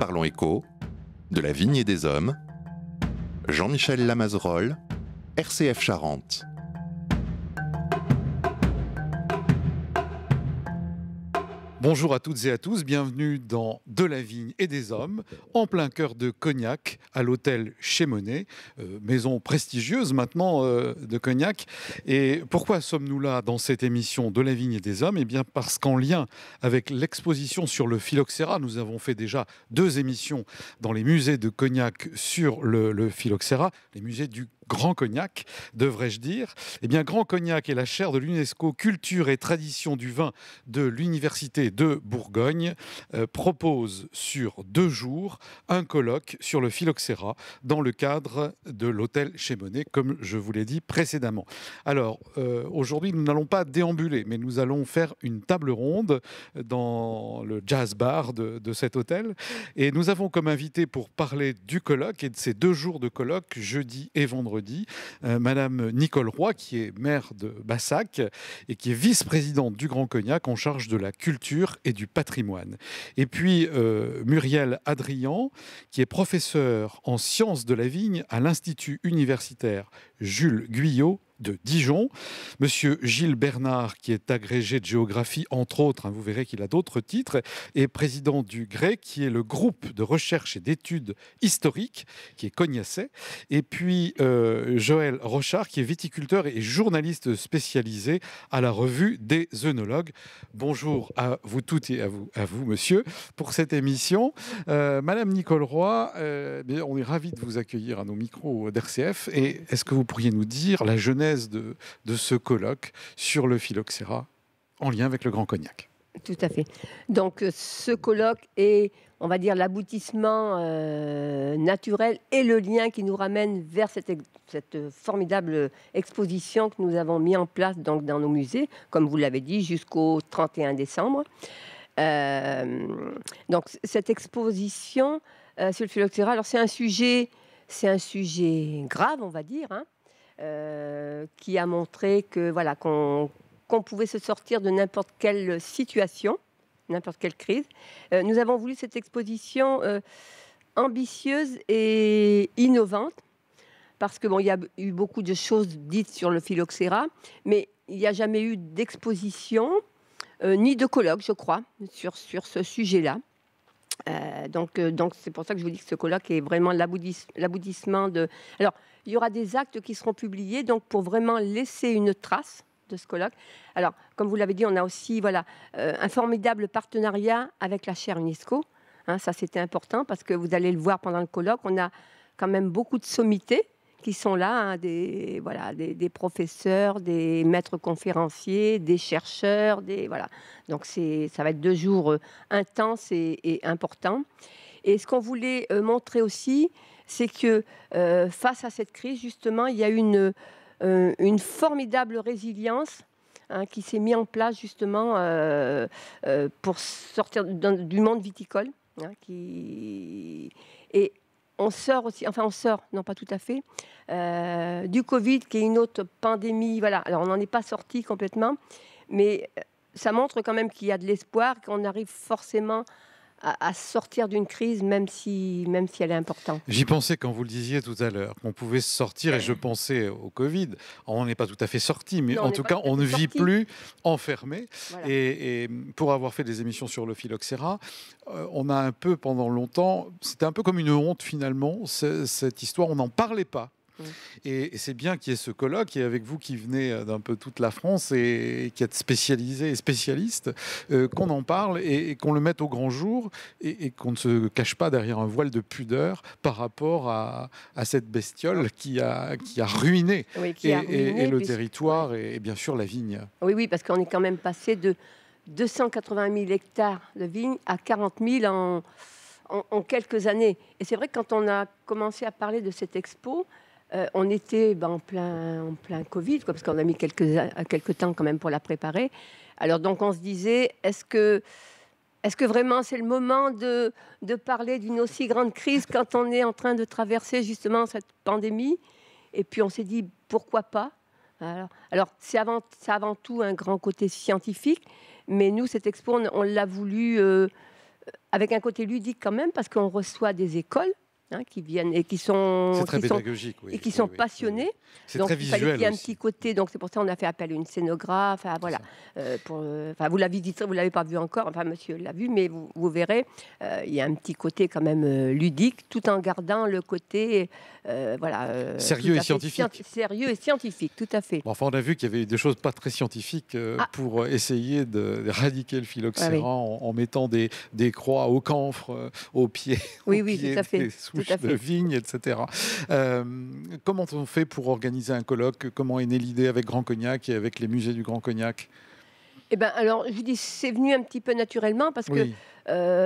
Parlons Éco, de la Vigne et des Hommes, Jean-Michel Lamazerolle, RCF Charente. Bonjour à toutes et à tous, bienvenue dans De la Vigne et des Hommes, en plein cœur de Cognac, à l'hôtel Chémonet, maison prestigieuse maintenant de Cognac. Et pourquoi sommes-nous là dans cette émission De la Vigne et des Hommes ? Eh bien parce qu'en lien avec l'exposition sur le phylloxéra, nous avons fait déjà 2 émissions dans les musées de Cognac sur le phylloxéra, les musées du Grand Cognac, devrais-je dire. Eh bien, Grand Cognac est la chaire de l'UNESCO Culture et Tradition du vin de l'Université de Bourgogne, propose sur 2 jours un colloque sur le phylloxéra dans le cadre de l'hôtel Chémonet, comme je vous l'ai dit précédemment. Alors, aujourd'hui, nous n'allons pas déambuler, mais nous allons faire une table ronde dans le jazz bar de cet hôtel. Et nous avons comme invité pour parler du colloque et de ces 2 jours de colloque, jeudi et vendredi, Madame Nicole Roy, qui est maire de Bassac et qui est vice-présidente du Grand Cognac en charge de la culture et du patrimoine. Et puis Muriel Adrian, qui est professeure en sciences de la vigne à l'Institut universitaire Jules Guyot de Dijon. Monsieur Gilles Bernard, qui est agrégé de géographie, entre autres, vous verrez qu'il a d'autres titres, et président du GREC, qui est le groupe de recherche et d'études historiques, qui est cognacais. Et puis Joël Rochard, qui est viticulteur et journaliste spécialisé à la revue des œnologues. Bonjour à vous toutes et à vous monsieur, pour cette émission. Madame Nicole Roy, on est ravis de vous accueillir à nos micros d'RCF. Et est-ce que vous pourriez nous dire la genèse de ce colloque sur le phylloxéra en lien avec le Grand Cognac? Tout à fait. Donc ce colloque est, on va dire, l'aboutissement naturel et le lien qui nous ramène vers cette formidable exposition que nous avons mis en place donc, dans nos musées, comme vous l'avez dit, jusqu'au 31 décembre. Donc cette exposition sur le phylloxéra, alors c'est un sujet grave, on va dire, qui a montré que voilà qu'on pouvait se sortir de n'importe quelle situation, n'importe quelle crise. Nous avons voulu cette exposition ambitieuse et innovante, parce que il y a eu beaucoup de choses dites sur le phylloxéra, mais il n'y a jamais eu d'exposition ni de colloque, je crois, sur ce sujet-là. Donc c'est pour ça que je vous dis que ce colloque est vraiment l'aboutissement de... Alors, il y aura des actes qui seront publiés donc pour vraiment laisser une trace de ce colloque. Alors, comme vous l'avez dit, on a aussi un formidable partenariat avec la chaire UNESCO. Ça, c'était important parce que vous allez le voir pendant le colloque. On a quand même beaucoup de sommités qui sont là, des professeurs, des maîtres conférenciers, des chercheurs, Donc ça va être 2 jours intenses et importants. Et ce qu'on voulait montrer aussi, c'est que face à cette crise, justement, il y a une formidable résilience qui s'est mise en place justement pour sortir du monde viticole. Et on sort, non pas tout à fait, du Covid, qui est une autre pandémie. Voilà. Alors, on n'en est pas sorti complètement, mais ça montre quand même qu'il y a de l'espoir, qu'on arrive forcément à sortir d'une crise, même si elle est importante. J'y pensais quand vous le disiez tout à l'heure, qu'on pouvait se sortir, et je pensais au Covid. On n'est pas tout à fait sorti, mais en tout cas, on ne vit plus enfermé. Voilà. Et pour avoir fait des émissions sur le phylloxéra, on a un peu, pendant longtemps, c'était un peu comme une honte finalement, cette histoire, on n'en parlait pas. Et c'est bien qu'il y ait ce colloque, et avec vous qui venez d'un peu toute la France et qui êtes spécialisé et spécialiste, qu'on en parle et qu'on le mette au grand jour, et qu'on ne se cache pas derrière un voile de pudeur par rapport à cette bestiole qui a ruiné, le territoire et bien sûr la vigne. Oui, parce qu'on est quand même passé de 280 000 hectares de vignes à 40 000 en quelques années. Et c'est vrai que quand on a commencé à parler de cette expo, on était en plein Covid, parce qu'on a mis quelques temps quand même pour la préparer. Alors donc on se disait, est-ce que vraiment c'est le moment de parler d'une aussi grande crise quand on est en train de traverser justement cette pandémie? Et puis on s'est dit, pourquoi pas? Alors c'est avant tout un grand côté scientifique, mais nous, cette expo, on l'a voulu avec un côté ludique quand même, parce qu'on reçoit des écoles qui viennent et qui sont, c'est très pédagogique, oui. et qui sont passionnés. Oui. C'est Donc, très il fallait visuel qu'il y ait un aussi. petit côté. Donc, c'est pour ça qu'on a fait appel à une scénographe. Voilà. Vous l'avez pas vu encore. Enfin, monsieur l'a vu, mais vous verrez. Il y a un petit côté quand même ludique, tout en gardant le côté sérieux et scientifique. Sérieux et scientifique, tout à fait. Bon, enfin, on a vu qu'il y avait des choses pas très scientifiques pour essayer d'éradiquer le phylloxéra en mettant des croix au camphre, aux pieds, oui, pieds tout à fait. des souches de vigne, etc. Comment on fait pour organiser un colloque? Comment est née l'idée avec Grand Cognac et avec les musées du Grand Cognac? Eh ben, alors, je vous dis, c'est venu un petit peu naturellement parce que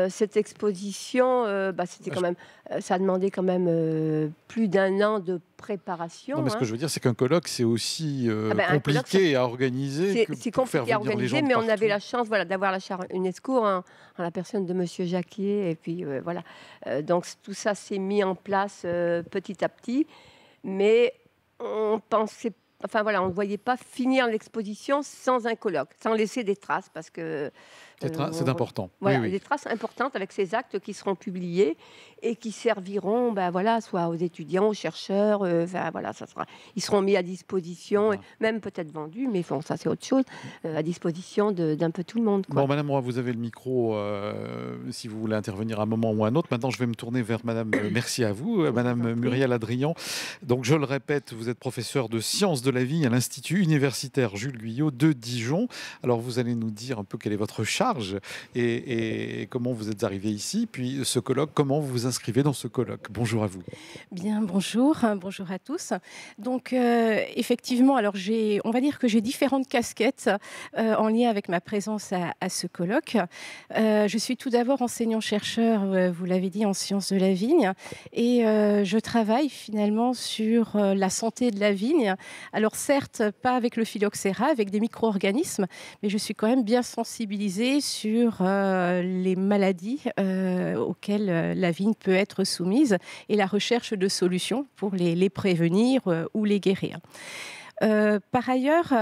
cette exposition, c'était quand même, ça a demandé quand même plus d'1 an de préparation. Non, mais ce que je veux dire, c'est qu'un colloque, c'est aussi compliqué à organiser. C'est compliqué à organiser, mais on avait la chance d'avoir la charte UNESCO en la personne de Monsieur Jacquier. Et puis, voilà. Donc, tout ça s'est mis en place petit à petit. Mais on pensait on ne voyait pas finir l'exposition sans un colloque, sans laisser des traces, parce que... c'est important. Voilà, des traces importantes avec ces actes qui seront publiés et qui serviront soit aux étudiants, aux chercheurs. Ils seront mis à disposition, même peut-être vendus, mais ça c'est autre chose, à disposition d'un peu tout le monde. Bon, Madame Roy, vous avez le micro si vous voulez intervenir à un moment ou à un autre. Maintenant, je vais me tourner vers Madame, merci à vous, Madame Muriel Adrian. Donc, je le répète, vous êtes professeure de sciences de la vigne à l'Institut universitaire Jules Guyot de Dijon. Alors, vous allez nous dire un peu quelle est votre charge et comment vous êtes arrivé ici, puis ce colloque, comment vous vous inscrivez dans ce colloque. Bonjour à vous. Bien, bonjour à tous. Donc effectivement, alors on va dire que j'ai différentes casquettes en lien avec ma présence à ce colloque. Je suis tout d'abord enseignant-chercheur, vous l'avez dit, en sciences de la vigne, et je travaille finalement sur la santé de la vigne. Alors certes, pas avec le phylloxéra, avec des micro-organismes, mais je suis quand même bien sensibilisée sur les maladies auxquelles la vigne peut être soumise et la recherche de solutions pour les prévenir ou les guérir. Par ailleurs,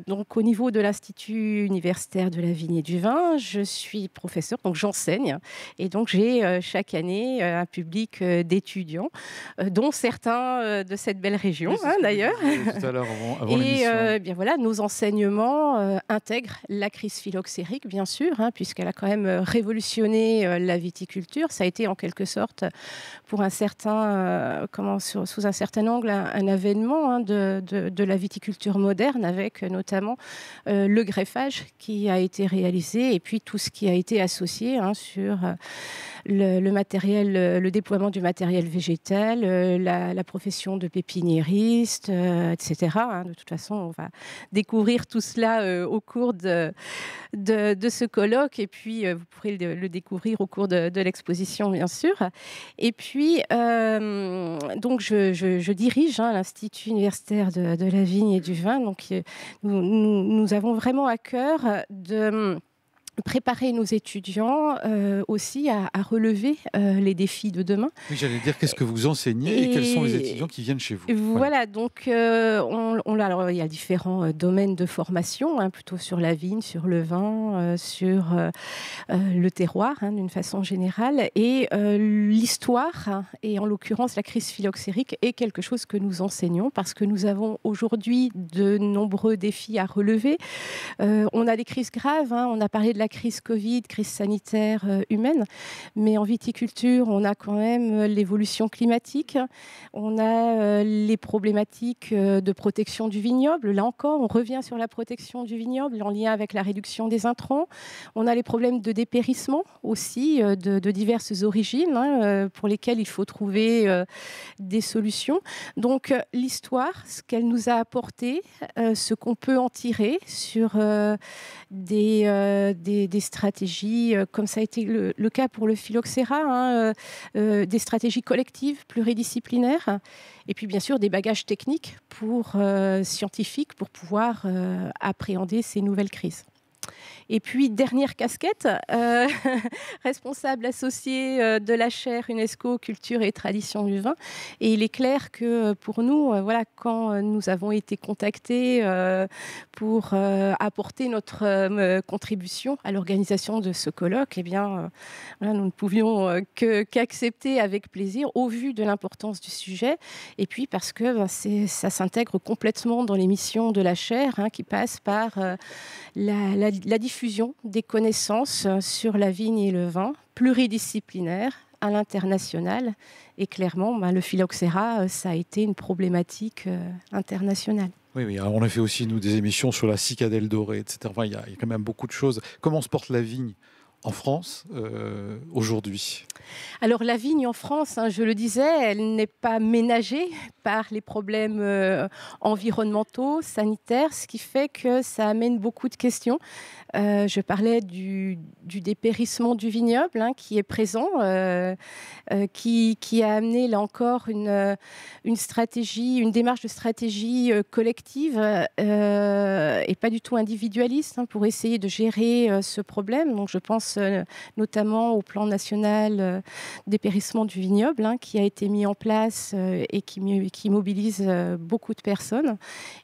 donc au niveau de l'Institut universitaire de la vigne et du vin, je suis professeure, donc j'enseigne, et donc j'ai chaque année un public d'étudiants, dont certains de cette belle région, d'ailleurs. Tout à l'heure, avant l'émission. Bien voilà, nos enseignements intègrent la crise phylloxérique, bien sûr, puisqu'elle a quand même révolutionné la viticulture. Ça a été en quelque sorte, pour un certain, sous un certain angle, un avènement de la viticulture moderne, avec notamment le greffage qui a été réalisé et puis tout ce qui a été associé sur le déploiement du matériel végétal, la profession de pépiniériste, etc. De toute façon, on va découvrir tout cela au cours de ce colloque, et puis vous pourrez le découvrir au cours de l'exposition, bien sûr. Et puis, donc, je dirige l'Institut universitaire de la vigne et du vin. Donc, nous avons vraiment à cœur de préparer nos étudiants aussi à relever les défis de demain. Oui, j'allais dire, qu'est-ce que vous enseignez et quels sont les étudiants qui viennent chez vous? Voilà, donc alors, il y a différents domaines de formation, plutôt sur la vigne, sur le vin, sur le terroir, d'une façon générale. Et l'histoire, et en l'occurrence la crise phylloxérique, est quelque chose que nous enseignons parce que nous avons aujourd'hui de nombreux défis à relever. On a des crises graves, on a parlé de la crise Covid, crise sanitaire humaine, mais en viticulture, on a quand même l'évolution climatique, on a les problématiques de protection du vignoble. Là encore, on revient sur la protection du vignoble en lien avec la réduction des intrants. On a les problèmes de dépérissement aussi, de diverses origines, pour lesquels il faut trouver des solutions. Donc l'histoire, ce qu'elle nous a apporté, ce qu'on peut en tirer sur des stratégies, comme ça a été le cas pour le phylloxéra, des stratégies collectives, pluridisciplinaires, et puis bien sûr des bagages techniques scientifiques pour pouvoir appréhender ces nouvelles crises. Et puis, dernière casquette, responsable associé de la chaire UNESCO Culture et Tradition du vin. Et il est clair que pour nous, voilà, quand nous avons été contactés pour apporter notre contribution à l'organisation de ce colloque, eh bien, voilà, nous ne pouvions qu'accepter avec plaisir au vu de l'importance du sujet. Et puis parce que ça s'intègre complètement dans les missions de la chaire, qui passe par la diffusion des connaissances sur la vigne et le vin, pluridisciplinaire, à l'international. Et clairement, le phylloxéra, ça a été une problématique internationale. Oui. Alors on a fait aussi, nous, des émissions sur la cicadelle dorée, etc. Enfin, il y a quand même beaucoup de choses. Comment se porte la vigne en France aujourd'hui? Alors la vigne en France, je le disais, elle n'est pas ménagée par les problèmes environnementaux, sanitaires, ce qui fait que ça amène beaucoup de questions. Je parlais du dépérissement du vignoble qui est présent, qui a amené là encore une stratégie, une démarche de stratégie collective et pas du tout individualiste pour essayer de gérer ce problème. Donc je pense notamment au plan national dépérissement du vignoble qui a été mis en place et qui mobilise beaucoup de personnes.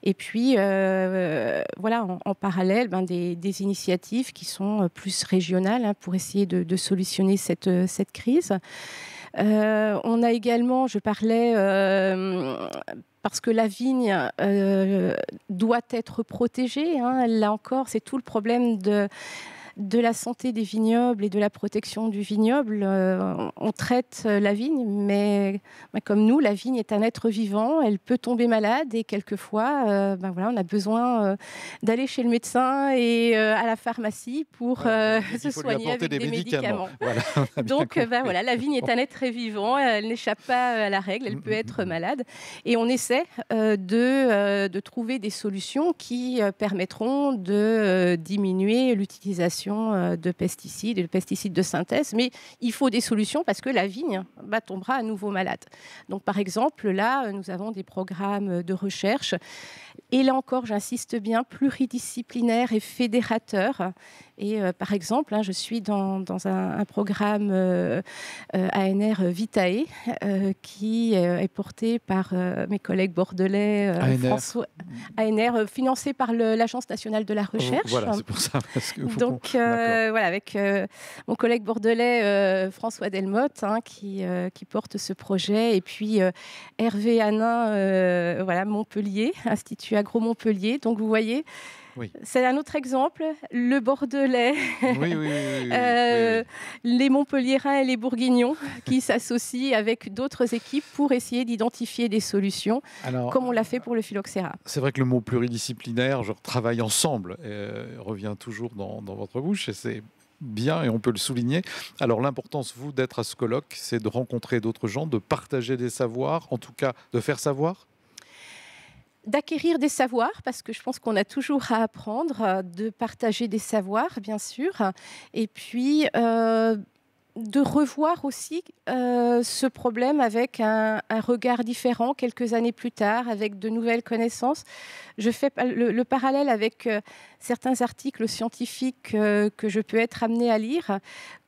Et puis voilà, en parallèle des initiatives qui sont plus régionales pour essayer de solutionner cette crise. On a également, je parlais, parce que la vigne doit être protégée. Là encore, c'est tout le problème de la santé des vignobles et de la protection du vignoble. On traite la vigne, mais comme nous, la vigne est un être vivant, elle peut tomber malade et quelquefois, voilà, on a besoin d'aller chez le médecin et à la pharmacie pour se soigner avec des médicaments. Voilà, donc voilà, la vigne est un être vivant, elle n'échappe pas à la règle, elle peut être malade. Et on essaie de trouver des solutions qui permettront de diminuer l'utilisation de pesticides et de pesticides de synthèse, mais il faut des solutions parce que la vigne tombera à nouveau malade. Donc par exemple, là, nous avons des programmes de recherche et là encore, j'insiste bien, pluridisciplinaires et fédérateurs. Et par exemple, je suis dans un programme ANR Vitae qui est porté par mes collègues bordelais, ANR financé par l'Agence nationale de la recherche. Voilà, c'est pour ça. Parce que donc voilà, avec mon collègue bordelais François Delmotte qui porte ce projet, et puis Hervé Hanin, voilà, Montpellier, Institut Agro Montpellier. Donc vous voyez, oui. C'est un autre exemple, le Bordelais, les Montpelliérains et les Bourguignons qui s'associent avec d'autres équipes pour essayer d'identifier des solutions, comme on l'a fait pour le phylloxéra. C'est vrai que le mot pluridisciplinaire, genre travail ensemble, revient toujours dans votre bouche, et c'est bien, et on peut le souligner. Alors l'importance, vous, d'être à ce colloque, c'est de rencontrer d'autres gens, de partager des savoirs, en tout cas de faire savoir, d'acquérir des savoirs, parce que je pense qu'on a toujours à apprendre, de partager des savoirs, bien sûr, et puis de revoir aussi ce problème avec un regard différent quelques années plus tard, avec de nouvelles connaissances. Je fais le parallèle avec certains articles scientifiques que je peux être amenée à lire.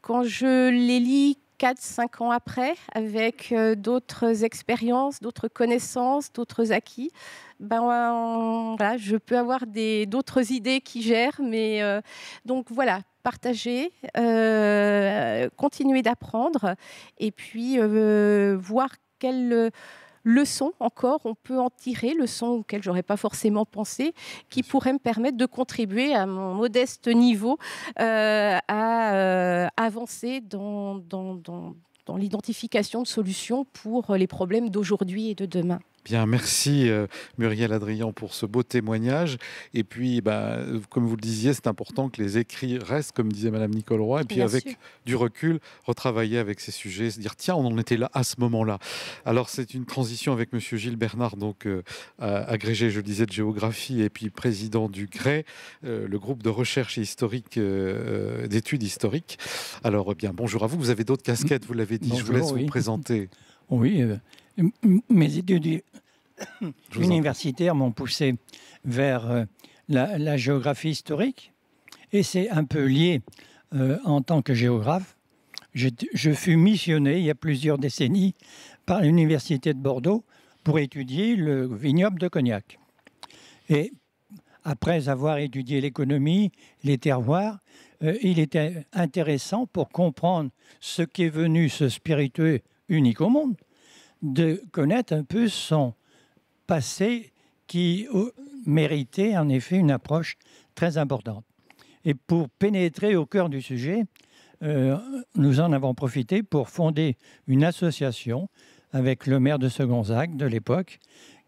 Quand je les lis 4-5 ans après, avec d'autres expériences, d'autres connaissances, d'autres acquis, voilà, je peux avoir d'autres idées qui germent. Mais donc voilà, partager, continuer d'apprendre, et puis voir quelles leçons encore on peut en tirer, leçons auxquelles j'aurais pas forcément pensé, qui pourraient me permettre de contribuer à mon modeste niveau à avancer dans l'identification de solutions pour les problèmes d'aujourd'hui et de demain. Bien, merci Muriel Adrian pour ce beau témoignage. Et puis, comme vous le disiez, c'est important que les écrits restent, comme disait Madame Nicole Roy, et puis avec du recul, retravailler avec ces sujets, se dire tiens, on en était là à ce moment-là. Alors, c'est une transition avec Monsieur Gilles Bernard, donc agrégé, je le disais, de géographie, et puis président du GREI, le groupe de recherche historique, d'études historiques. Alors, bien, bonjour à vous. Vous avez d'autres casquettes, vous l'avez dit. Bonjour, je vous laisse vous présenter. Oui. Mes études universitaires m'ont poussé vers la géographie historique, Et c'est un peu lié en tant que géographe. Je fus missionné il y a plusieurs décennies par l'Université de Bordeaux pour étudier le vignoble de Cognac. Et après avoir étudié l'économie, les terroirs, il était intéressant pour comprendre ce qu'est venu ce spiritueux unique au monde, de connaître un peu son passé qui méritait en effet une approche très importante. Et pour pénétrer au cœur du sujet, nous en avons profité pour fonder une association avec le maire de Segonzac de l'époque,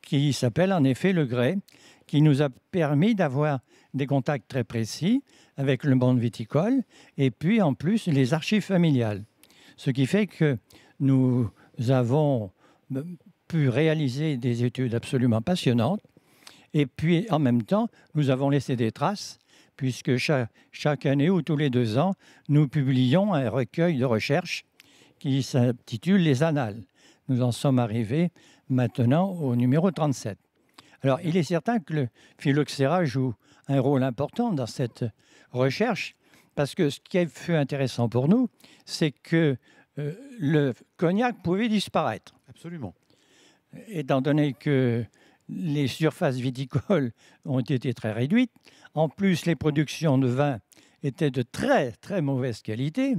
qui s'appelle en effet Le Grès, qui nous a permis d'avoir des contacts très précis avec le monde viticole et puis en plus les archives familiales. Ce qui fait que nous avons pu réaliser des études absolument passionnantes et puis en même temps nous avons laissé des traces puisque chaque année ou tous les 2 ans nous publions un recueil de recherche qui s'intitule Les Annales. Nous en sommes arrivés maintenant au numéro 37. Alors, il est certain que le phylloxéra joue un rôle important dans cette recherche, parce que ce qui fut intéressant pour nous, c'est que le cognac pouvait disparaître. Absolument. Étant donné que les surfaces viticoles ont été très réduites, en plus les productions de vin étaient de très très mauvaise qualité,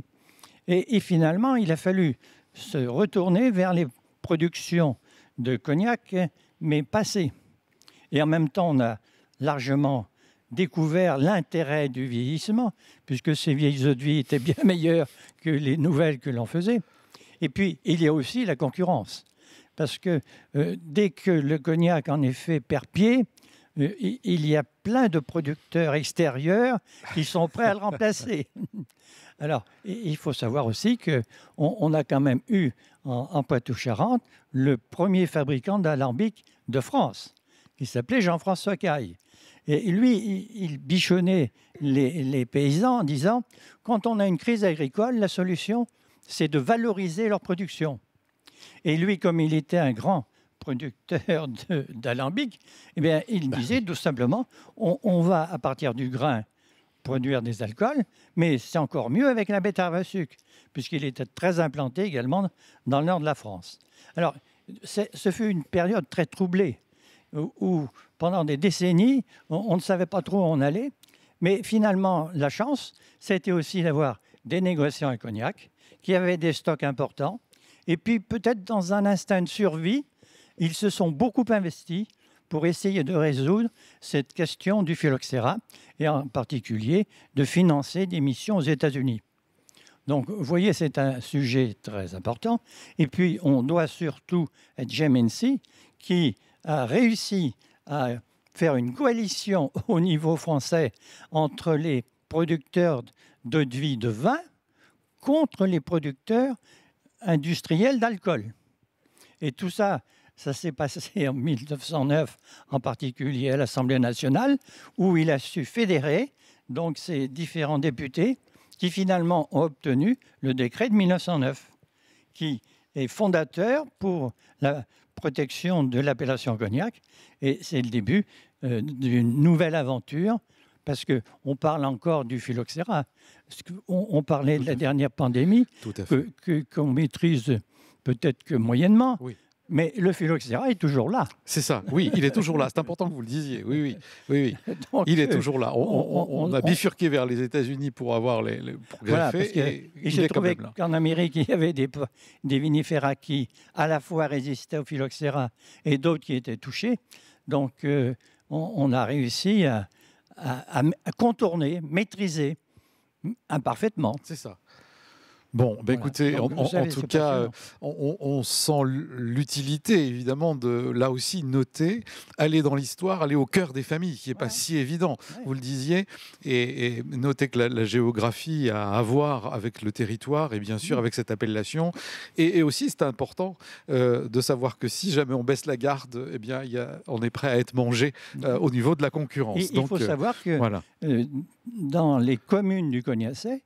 et finalement il a fallu se retourner vers les productions de cognac, mais passées. Et en même temps, on a largement découvert l'intérêt du vieillissement, puisque ces vieilles eaux de vie étaient bien meilleures que les nouvelles que l'on faisait. Et puis, il y a aussi la concurrence. Parce que dès que le cognac, en effet, perd pied, il y a plein de producteurs extérieurs qui sont prêts à le remplacer. Alors, il faut savoir aussi qu'on a quand même eu, en Poitou-Charentes, le premier fabricant d'alambic de France, qui s'appelait Jean-François Caille. Et lui, il bichonnait les paysans en disant « Quand on a une crise agricole, la solution, c'est de valoriser leur production. » Et lui, comme il était un grand producteur d'alambic, eh bien, il disait tout simplement on va, à partir du grain, produire des alcools, mais c'est encore mieux avec la betterave à sucre, puisqu'il était très implanté également dans le nord de la France. Alors, ce fut une période très troublée, où pendant des décennies, on ne savait pas trop où on allait, mais finalement, la chance, c'était aussi d'avoir des négociants à cognac, qui avaient des stocks importants, et puis peut-être dans un instinct de survie, ils se sont beaucoup investis pour essayer de résoudre cette question du phylloxéra, et en particulier de financer des missions aux États-Unis. Donc, vous voyez, c'est un sujet très important. Et puis, on doit surtout à Jim Hennessy, qui a réussi à faire une coalition au niveau français entre les producteurs d'eau-de-vie de vin contre les producteurs industriels d'alcool. Et tout ça, ça s'est passé en 1909, en particulier à l'Assemblée nationale, où il a su fédérer donc ces différents députés qui finalement ont obtenu le décret de 1909, qui est fondateur pour la protection de l'appellation cognac. Et c'est le début d'une nouvelle aventure, parce qu'on parle encore du phylloxéra. On parlait de la dernière pandémie, qu'on maîtrise peut-être que moyennement. Oui. Mais le phylloxéra est toujours là. C'est ça, oui, il est toujours là. C'est important que vous le disiez. Oui. Donc, il est toujours là. On a bifurqué vers les États-Unis pour avoir pour greffer. Voilà, parce il se trouvait qu'en Amérique, il y avait des vinifères qui à la fois résistaient au phylloxéra et d'autres qui étaient touchés. Donc, on a réussi à contourner, maîtriser imparfaitement. C'est ça. Bon, ben écoutez, en tout cas, on sent l'utilité, évidemment, de, là aussi, noter, aller dans l'histoire, aller au cœur des familles, qui n'est pas si évident, vous le disiez, et noter que la géographie a à voir avec le territoire et bien sûr avec cette appellation. Et aussi, c'est important de savoir que si jamais on baisse la garde, eh bien, on est prêt à être mangé au niveau de la concurrence. Il faut savoir que dans les communes du Cognacet,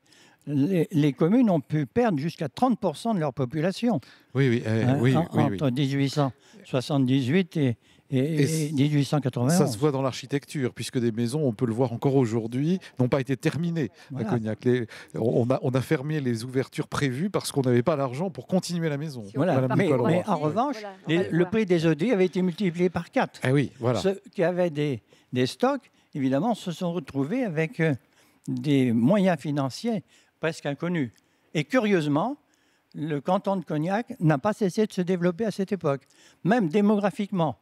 les communes ont pu perdre jusqu'à 30% de leur population. Oui. Entre 1878 et 1891. Ça se voit dans l'architecture, puisque des maisons, on peut le voir encore aujourd'hui, n'ont pas été terminées à Cognac. On a fermé les ouvertures prévues parce qu'on n'avait pas l'argent pour continuer la maison. Voilà. Mais en revanche, le prix des eaux-de-vie avait été multiplié par 4. Ah oui, voilà. Ceux qui avaient des stocks, évidemment, se sont retrouvés avec des moyens financiers presque inconnus. Et curieusement, le canton de Cognac n'a pas cessé de se développer à cette époque, même démographiquement.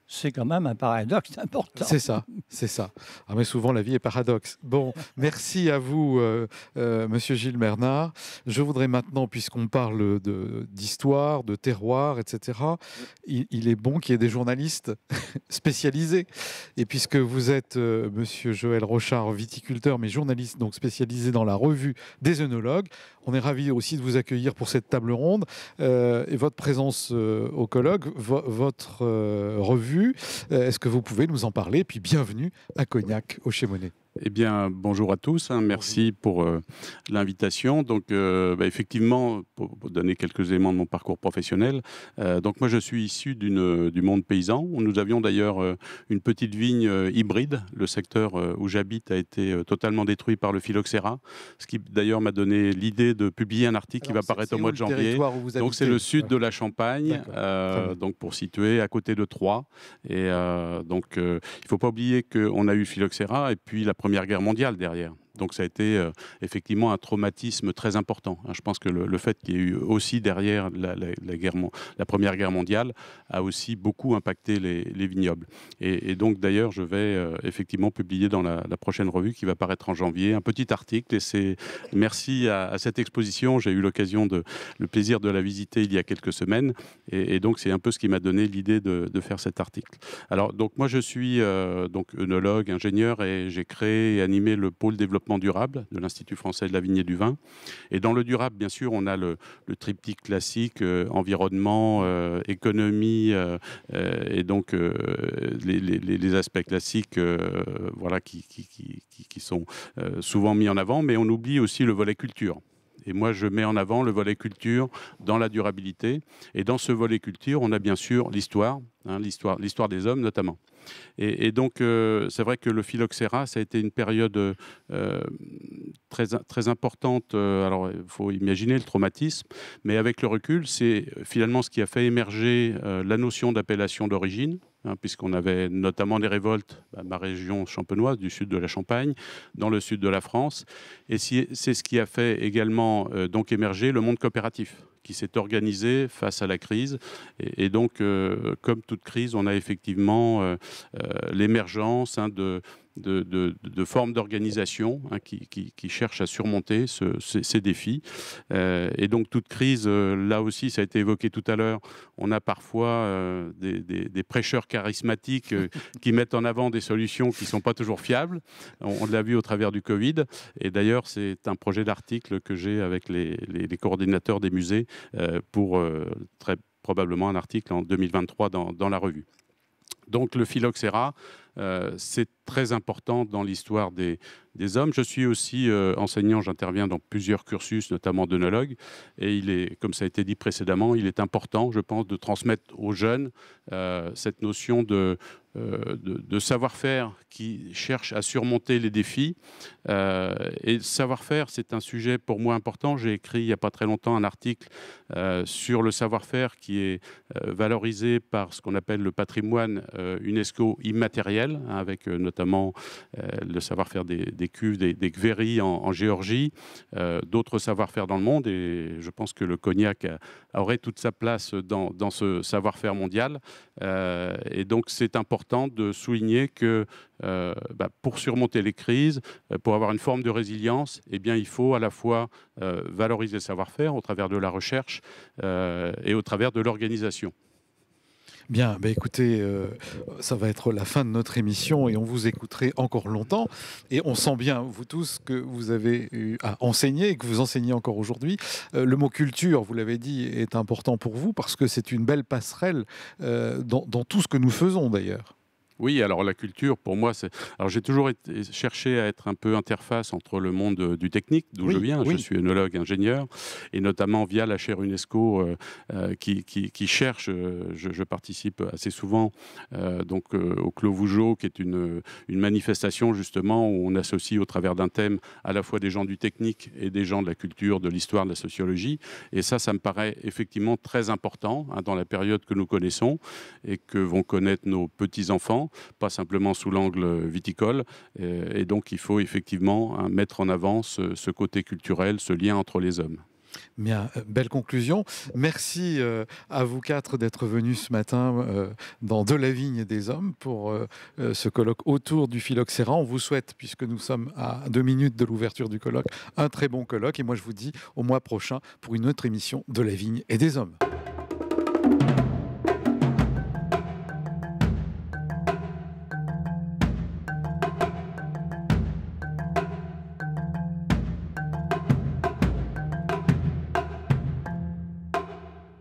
C'est quand même un paradoxe important. C'est ça, c'est ça. Ah, mais souvent, la vie est paradoxe. Bon, merci à vous, Monsieur Gilles Bernard. Je voudrais maintenant, puisqu'on parle d'histoire, de terroir, etc., il est bon qu'il y ait des journalistes spécialisés. Et puisque vous êtes, Monsieur Joël Rochard, viticulteur, mais journaliste donc spécialisé dans la revue des œnologues, on est ravis aussi de vous accueillir pour cette table ronde et votre présence au colloque, votre revue. Est-ce que vous pouvez nous en parler? Et puis bienvenue à Cognac, au Chémonnet. Eh bien, bonjour à tous. Merci pour l'invitation. Donc, effectivement, pour donner quelques éléments de mon parcours professionnel, donc moi, je suis issu du monde paysan. Nous avions d'ailleurs une petite vigne hybride. Le secteur où j'habite a été totalement détruit par le phylloxéra, ce qui d'ailleurs m'a donné l'idée de publier un article qui va paraître au mois de janvier. Donc, c'est le sud de la Champagne, donc pour situer à côté de Troyes. Et donc, il ne faut pas oublier qu'on a eu le phylloxéra et puis la Première Guerre mondiale derrière. Donc ça a été effectivement un traumatisme très important. Je pense que le fait qu'il y ait eu aussi derrière la Première Guerre mondiale a aussi beaucoup impacté les vignobles. Et donc d'ailleurs, je vais effectivement publier dans la prochaine revue qui va paraître en janvier un petit article. Et c'est merci à cette exposition. J'ai eu le plaisir de la visiter il y a quelques semaines. Et donc c'est un peu ce qui m'a donné l'idée de faire cet article. Alors donc moi je suis donc œnologue, ingénieur et j'ai créé et animé le pôle développement durable de l'Institut français de la vigne et du vin. Et dans le durable, bien sûr, on a le triptyque classique, environnement, économie, et donc les aspects classiques voilà, qui sont souvent mis en avant, mais on oublie aussi le volet culture. Et moi, je mets en avant le volet culture dans la durabilité. Et dans ce volet culture, on a bien sûr l'histoire, l'histoire des hommes notamment. Et donc, c'est vrai que le phylloxéra, ça a été une période très importante. Alors, il faut imaginer le traumatisme, mais avec le recul, c'est finalement ce qui a fait émerger la notion d'appellation d'origine, puisqu'on avait notamment des révoltes à ma région champenoise, du sud de la Champagne, dans le sud de la France. Et c'est ce qui a fait également donc émerger le monde coopératif, qui s'est organisé face à la crise. Et donc, comme toute crise, on a effectivement l'émergence de formes d'organisation qui cherchent à surmonter ces défis. Et donc, toute crise, là aussi, ça a été évoqué tout à l'heure, on a parfois des prêcheurs charismatiques qui mettent en avant des solutions qui ne sont pas toujours fiables. On l'a vu au travers du Covid. Et d'ailleurs, c'est un projet d'article que j'ai avec les coordinateurs des musées pour très probablement un article en 2023 dans la revue. Donc le phylloxéra, c'est très important dans l'histoire des hommes. Je suis aussi enseignant, j'interviens dans plusieurs cursus, notamment d'œnologue. Et il est, comme ça a été dit précédemment, il est important, je pense, de transmettre aux jeunes cette notion de savoir-faire qui cherche à surmonter les défis. Et savoir-faire, c'est un sujet pour moi important. J'ai écrit il n'y a pas très longtemps un article sur le savoir-faire qui est valorisé par ce qu'on appelle le patrimoine UNESCO immatériel, avec notamment le savoir-faire des cuves, des Gvéry en Géorgie, d'autres savoir-faire dans le monde. Et je pense que le cognac aurait toute sa place dans ce savoir-faire mondial. Et donc, c'est important de souligner que pour surmonter les crises, pour avoir une forme de résilience, eh bien, il faut à la fois valoriser le savoir-faire au travers de la recherche et au travers de l'organisation. Bien, écoutez, ça va être la fin de notre émission et on vous écouterait encore longtemps. Et on sent bien, vous tous, que vous avez eu à enseigner et que vous enseignez encore aujourd'hui. Le mot culture, vous l'avez dit, est important pour vous parce que c'est une belle passerelle dans tout ce que nous faisons d'ailleurs. Oui, alors la culture, pour moi, alors j'ai toujours cherché à être un peu interface entre le monde du technique, d'où je viens. Je suis œnologue, ingénieur, et notamment via la chaire UNESCO qui cherche. Je participe assez souvent au Clos Vougeot, qui est une manifestation justement où on associe au travers d'un thème à la fois des gens du technique et des gens de la culture, de l'histoire, de la sociologie. Et ça me paraît effectivement très important dans la période que nous connaissons et que vont connaître nos petits-enfants, pas simplement sous l'angle viticole. Et donc, il faut effectivement mettre en avant ce côté culturel, ce lien entre les hommes. Bien, belle conclusion. Merci à vous quatre d'être venus ce matin dans De la vigne et des hommes pour ce colloque autour du phylloxéra. On vous souhaite, puisque nous sommes à 2 minutes de l'ouverture du colloque, un très bon colloque. Et moi, je vous dis au mois prochain pour une autre émission De la vigne et des hommes.